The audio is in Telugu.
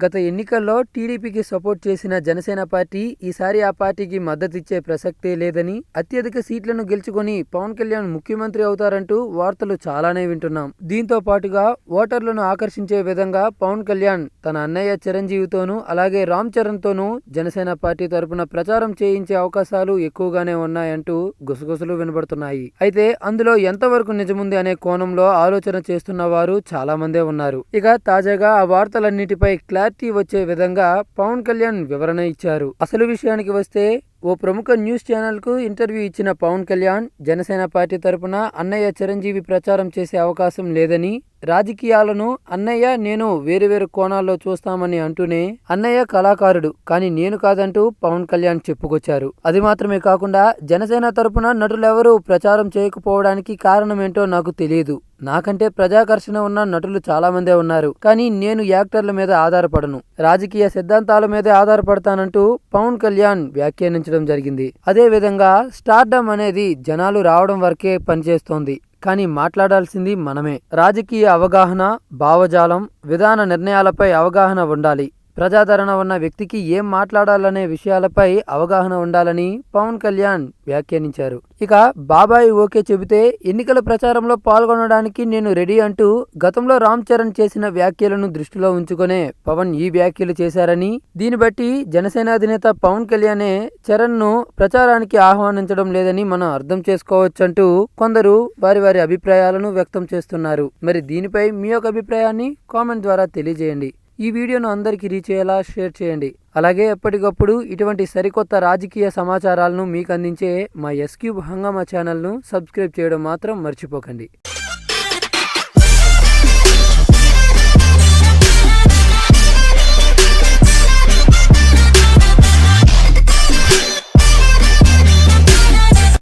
గత ఎన్నికల్లో టీడీపీకి సపోర్ట్ చేసిన జనసేన పార్టీ ఈసారి ఆ పార్టీకి మద్దతిచ్చే ప్రసక్తే లేదని, అత్యధిక సీట్లను గెలుచుకొని పవన్ కళ్యాణ్ ముఖ్యమంత్రి అవుతారంటూ వార్తలు చాలానే వింటున్నాం. దీంతో పాటుగా ఓటర్లను ఆకర్షించే విధంగా పవన్ కళ్యాణ్ తన అన్నయ్య చిరంజీవితోనూ అలాగే రామ్ చరణ్తోనూ జనసేన పార్టీ తరపున ప్రచారం చేయించే అవకాశాలు ఎక్కువగానే ఉన్నాయంటూ గుసగుసలు వినబడుతున్నాయి. అయితే అందులో ఎంతవరకు నిజముంది అనే కోణంలో ఆలోచన చేస్తున్న వారు చాలా మందే ఉన్నారు. ఇక తాజాగా ఆ వార్తలన్నిటిపై క్లారిటీ వచ్చే విధంగా పవన్ కళ్యాణ్ వివరణ ఇచ్చారు. అసలు విషయానికి వస్తే ఓ ప్రముఖ న్యూస్ ఛానల్ కు ఇంటర్వ్యూ ఇచ్చిన పవన్ కళ్యాణ్ జనసేన పార్టీ తరపున అన్నయ్య చిరంజీవి ప్రచారం చేసే అవకాశం లేదని, రాజకీయాలను అన్నయ్య నేను వేరువేరు కోణాల్లో చూస్తామని అంటూనే అన్నయ్య కళాకారుడు కానీ నేను కాదంటూ పవన్ కళ్యాణ్ చెప్పుకొచ్చారు. అది మాత్రమే కాకుండా జనసేన తరపున నటులెవరూ ప్రచారం చేయకపోవడానికి కారణమేంటో నాకు తెలియదు. నాకంటే ప్రజాకర్షణ ఉన్న నటులు చాలా మందే ఉన్నారు. కానీ నేను యాక్టర్ల మీద ఆధారపడను, రాజకీయ సిద్ధాంతాల మీదే ఆధారపడతానంటూ పవన్ కళ్యాణ్ వ్యాఖ్యానించడం జరిగింది. అదే విధంగా స్టార్డమ్ అనేది జనాలు రావడం వరకే పనిచేస్తోంది, కానీ మాట్లాడాల్సింది మనమే. రాజకీయ అవగాహన, భావజాలం, విధాన నిర్ణయాలపై అవగాహన ఉండాలి. ప్రజాదరణ ఉన్న వ్యక్తికి ఏం మాట్లాడాలనే విషయాలపై అవగాహన ఉండాలని పవన్ కళ్యాణ్ వ్యాఖ్యానించారు. ఇక బాబాయ్ ఓకే చెబితే ఎన్నికల ప్రచారంలో పాల్గొనడానికి నేను రెడీ అంటూ గతంలో రామ్ చరణ్ చేసిన వ్యాఖ్యలను దృష్టిలో ఉంచుకునే పవన్ ఈ వ్యాఖ్యలు చేశారని, దీన్ని బట్టి జనసేన అధినేత పవన్ కళ్యాణే చరణ్ ను ప్రచారానికి ఆహ్వానించడం లేదని మనం అర్థం చేసుకోవచ్చంటూ కొందరు వారి వారి అభిప్రాయాలను వ్యక్తం చేస్తున్నారు. మరి దీనిపై మీ యొక్క అభిప్రాయాన్ని కామెంట్ ద్వారా తెలియజేయండి. ఈ వీడియోను అందరికీ రీచ్ అయ్యేలా షేర్ చేయండి. అలాగే ఎప్పటికప్పుడు ఇటువంటి సరికొత్త రాజకీయ సమాచారాలను మీకు అందించే మా ఎస్ క్యూబ్ హంగామా ఛానల్ను సబ్స్క్రైబ్ చేయడం మాత్రం మర్చిపోకండి.